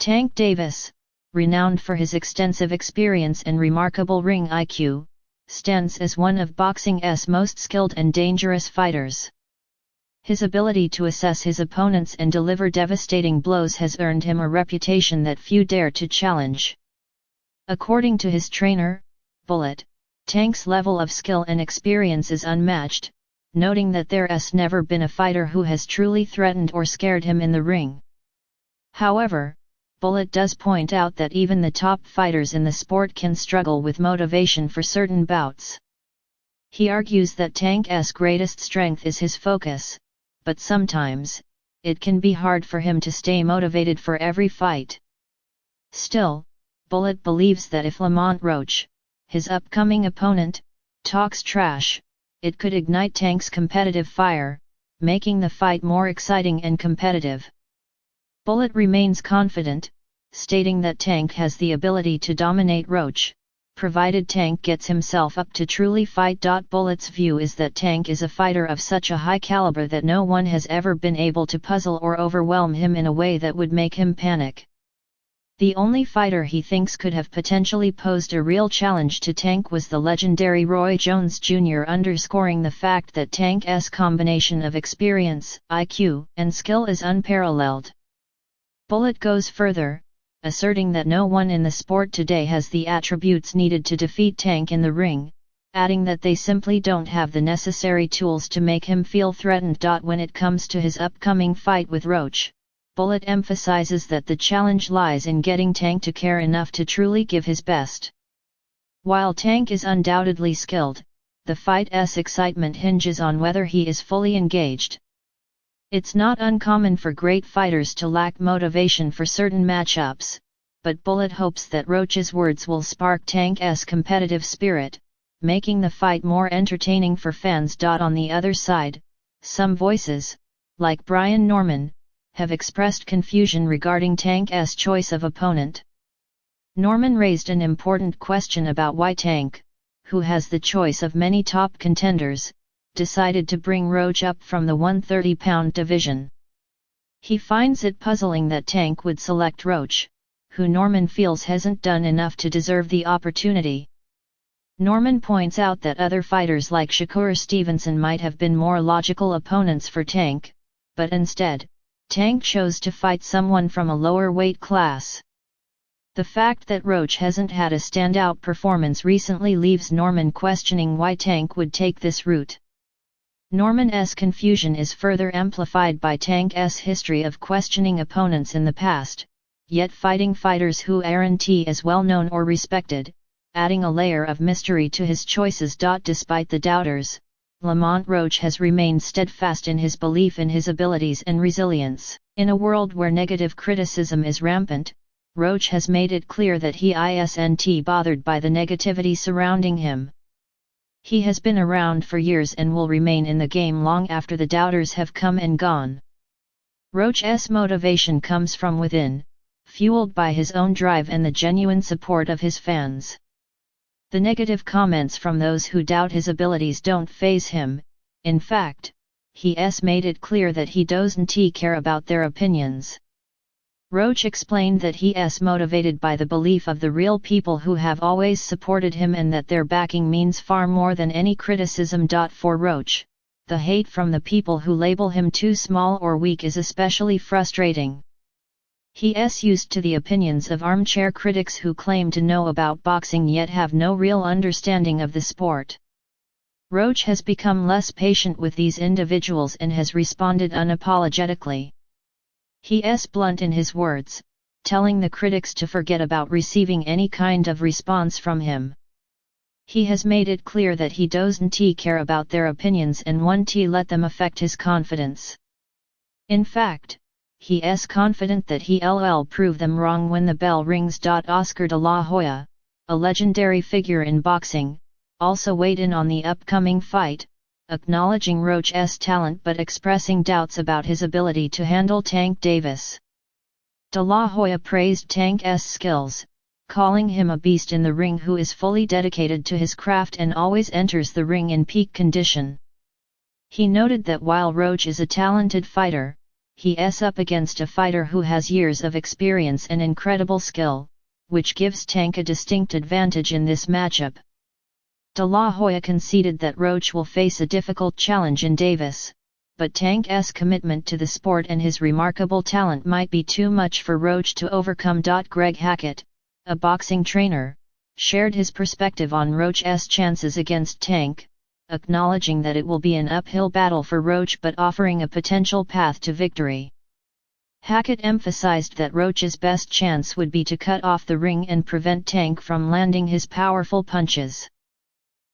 Tank Davis, renowned for his extensive experience and remarkable ring IQ, stands as one of boxing's most skilled and dangerous fighters. His ability to assess his opponents and deliver devastating blows has earned him a reputation that few dare to challenge. According to his trainer, Bullet, Tank's level of skill and experience is unmatched, noting that there's never been a fighter who has truly threatened or scared him in the ring. However, Bullet does point out that even the top fighters in the sport can struggle with motivation for certain bouts. He argues that Tank's greatest strength is his focus, but sometimes, it can be hard for him to stay motivated for every fight. Still, Bullet believes that if Lamont Roach, his upcoming opponent, talks trash, it could ignite Tank's competitive fire, making the fight more exciting and competitive. Bullet remains confident, stating that Tank has the ability to dominate Roach, provided Tank gets himself up to truly fight. Bullet's view is that Tank is a fighter of such a high caliber that no one has ever been able to puzzle or overwhelm him in a way that would make him panic. The only fighter he thinks could have potentially posed a real challenge to Tank was the legendary Roy Jones Jr., underscoring the fact that Tank's combination of experience, IQ, and skill is unparalleled. Bullet goes further, asserting that no one in the sport today has the attributes needed to defeat Tank in the ring, adding that they simply don't have the necessary tools to make him feel threatened. When it comes to his upcoming fight with Roach, Bullet emphasizes that the challenge lies in getting Tank to care enough to truly give his best. While Tank is undoubtedly skilled, the fight's excitement hinges on whether he is fully engaged. It's not uncommon for great fighters to lack motivation for certain matchups, but Bullet hopes that Roach's words will spark Tank's competitive spirit, making the fight more entertaining for fans. On the other side, some voices, like Brian Norman, have expressed confusion regarding Tank's choice of opponent. Norman raised an important question about why Tank, who has the choice of many top contenders, decided to bring Roach up from the 130-pound division. He finds it puzzling that Tank would select Roach, who Norman feels hasn't done enough to deserve the opportunity. Norman points out that other fighters like Shakur Stevenson might have been more logical opponents for Tank, but instead, Tank chose to fight someone from a lower weight class. The fact that Roach hasn't had a standout performance recently leaves Norman questioning why Tank would take this route. Norman's confusion is further amplified by Tank's history of questioning opponents in the past, yet fighting fighters who aren't as well known or respected, adding a layer of mystery to his choices. Despite the doubters, Lamont Roach has remained steadfast in his belief in his abilities and resilience. In a world where negative criticism is rampant, Roach has made it clear that he isn't bothered by the negativity surrounding him. He has been around for years and will remain in the game long after the doubters have come and gone. Roach's motivation comes from within, fueled by his own drive and the genuine support of his fans. The negative comments from those who doubt his abilities don't faze him. In fact, he's made it clear that he doesn't care about their opinions. Roach explained that he's motivated by the belief of the real people who have always supported him and that their backing means far more than any criticism. For Roach, the hate from the people who label him too small or weak is especially frustrating. He's used to the opinions of armchair critics who claim to know about boxing yet have no real understanding of the sport. Roach has become less patient with these individuals and has responded unapologetically. He's blunt in his words, telling the critics to forget about receiving any kind of response from him. He has made it clear that he doesn't care about their opinions and won't let them affect his confidence. In fact, he's confident that he'll prove them wrong when the bell rings. Oscar de la Hoya, a legendary figure in boxing, also weighed in on the upcoming fight, acknowledging Roach's talent but expressing doubts about his ability to handle Tank Davis. De la Hoya praised Tank's skills, calling him a beast in the ring who is fully dedicated to his craft and always enters the ring in peak condition. He noted that while Roach is a talented fighter, he's up against a fighter who has years of experience and incredible skill, which gives Tank a distinct advantage in this matchup. De La Hoya conceded that Roach will face a difficult challenge in Davis, but Tank's commitment to the sport and his remarkable talent might be too much for Roach to overcome. Greg Hackett, a boxing trainer, shared his perspective on Roach's chances against Tank, acknowledging that it will be an uphill battle for Roach but offering a potential path to victory. Hackett emphasized that Roach's best chance would be to cut off the ring and prevent Tank from landing his powerful punches.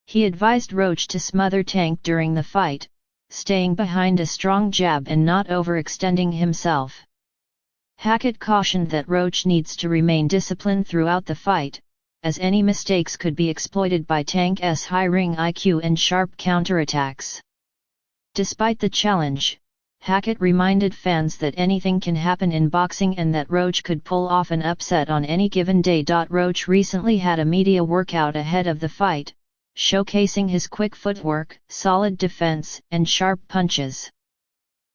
He advised Roach to smother Tank during the fight, staying behind a strong jab and not overextending himself. Hackett cautioned that Roach needs to remain disciplined throughout the fight, as any mistakes could be exploited by Tank's high ring IQ and sharp counterattacks. Despite the challenge, Hackett reminded fans that anything can happen in boxing and that Roach could pull off an upset on any given day. Roach recently had a media workout ahead of the fight, showcasing his quick footwork, solid defense, and sharp punches.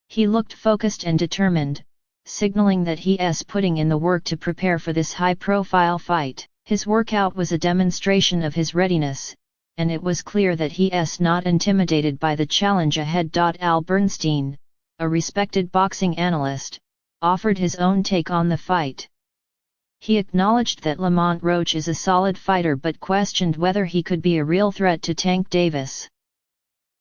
He looked focused and determined, signaling that he's putting in the work to prepare for this high-profile fight. His workout was a demonstration of his readiness, and it was clear that he's not intimidated by the challenge ahead. Al Bernstein, a respected boxing analyst, offered his own take on the fight. He acknowledged that Lamont Roach is a solid fighter but questioned whether he could be a real threat to Tank Davis.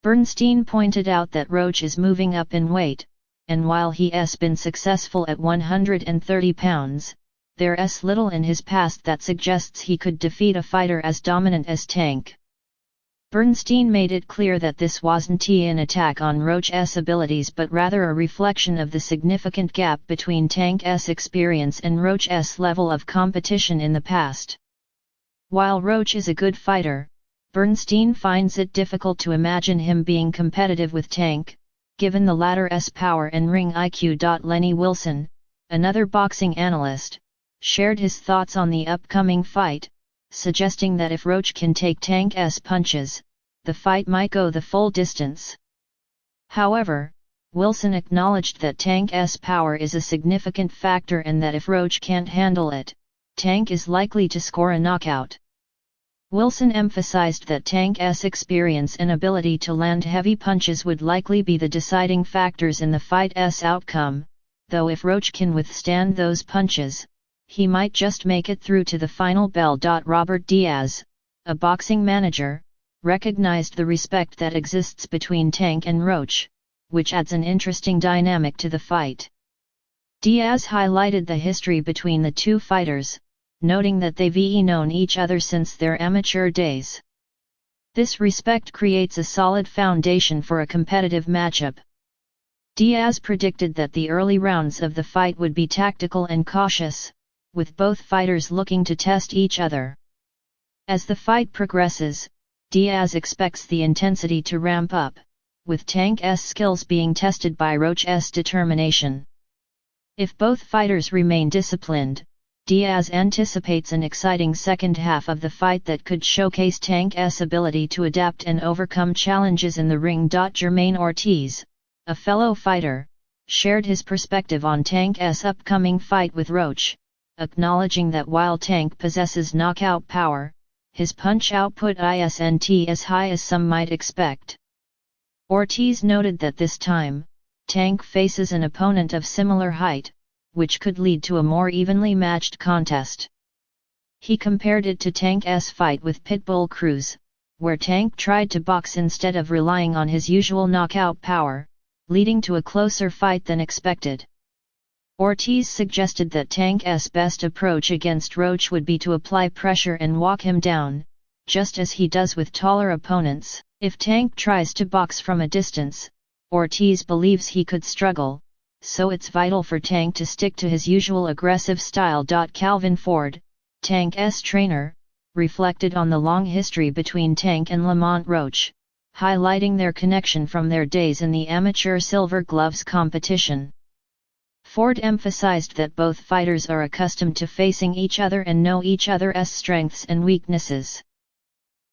Bernstein pointed out that Roach is moving up in weight, and while he's been successful at 130 pounds, there's little in his past that suggests he could defeat a fighter as dominant as Tank. Bernstein made it clear that this wasn't an attack on Roach's abilities but rather a reflection of the significant gap between Tank's experience and Roach's level of competition in the past. While Roach is a good fighter, Bernstein finds it difficult to imagine him being competitive with Tank, given the latter's power and ring IQ. Lenny Wilson, another boxing analyst, shared his thoughts on the upcoming fight, suggesting that if Roach can take Tank's punches, the fight might go the full distance. However, Wilson acknowledged that Tank's power is a significant factor and that if Roach can't handle it, Tank is likely to score a knockout. Wilson emphasized that Tank's experience and ability to land heavy punches would likely be the deciding factors in the fight's outcome, though if Roach can withstand those punches, he might just make it through to the final bell. Robert Diaz, a boxing manager, recognized the respect that exists between Tank and Roach, which adds an interesting dynamic to the fight. Diaz highlighted the history between the two fighters, noting that they've known each other since their amateur days. This respect creates a solid foundation for a competitive matchup. Diaz predicted that the early rounds of the fight would be tactical and cautious, with both fighters looking to test each other. As the fight progresses, Diaz expects the intensity to ramp up, with Tank's skills being tested by Roach's determination. If both fighters remain disciplined, Diaz anticipates an exciting second half of the fight that could showcase Tank's ability to adapt and overcome challenges in the ring. Jermaine Ortiz, a fellow fighter, shared his perspective on Tank's upcoming fight with Roach, acknowledging that while Tank possesses knockout power, his punch output isn't as high as some might expect. Ortiz noted that this time, Tank faces an opponent of similar height, which could lead to a more evenly matched contest. He compared it to Tank's fight with Pitbull Cruz, where Tank tried to box instead of relying on his usual knockout power, leading to a closer fight than expected. Ortiz suggested that Tank's best approach against Roach would be to apply pressure and walk him down, just as he does with taller opponents. If Tank tries to box from a distance, Ortiz believes he could struggle, so it's vital for Tank to stick to his usual aggressive style. Calvin Ford, Tank's trainer, reflected on the long history between Tank and Lamont Roach, highlighting their connection from their days in the amateur Silver Gloves competition. Ford emphasized that both fighters are accustomed to facing each other and know each other's strengths and weaknesses.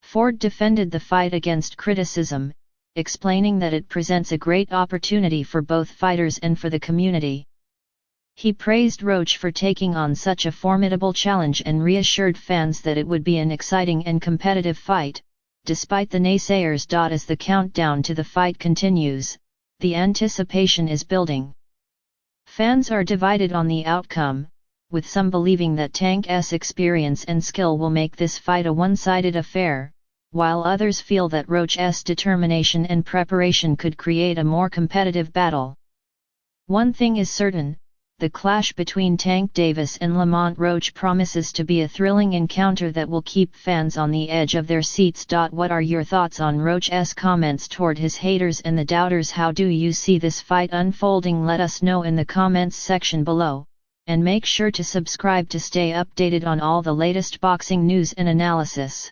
Ford defended the fight against criticism, explaining that it presents a great opportunity for both fighters and for the community. He praised Roach for taking on such a formidable challenge and reassured fans that it would be an exciting and competitive fight, despite the naysayers. As the countdown to the fight continues, the anticipation is building. Fans are divided on the outcome, with some believing that Tank's experience and skill will make this fight a one-sided affair, while others feel that Roach's determination and preparation could create a more competitive battle. One thing is certain, the clash between Tank Davis and Lamont Roach promises to be a thrilling encounter that will keep fans on the edge of their seats. What are your thoughts on Roach's comments toward his haters and the doubters? How do you see this fight unfolding? Let us know in the comments section below, and make sure to subscribe to stay updated on all the latest boxing news and analysis.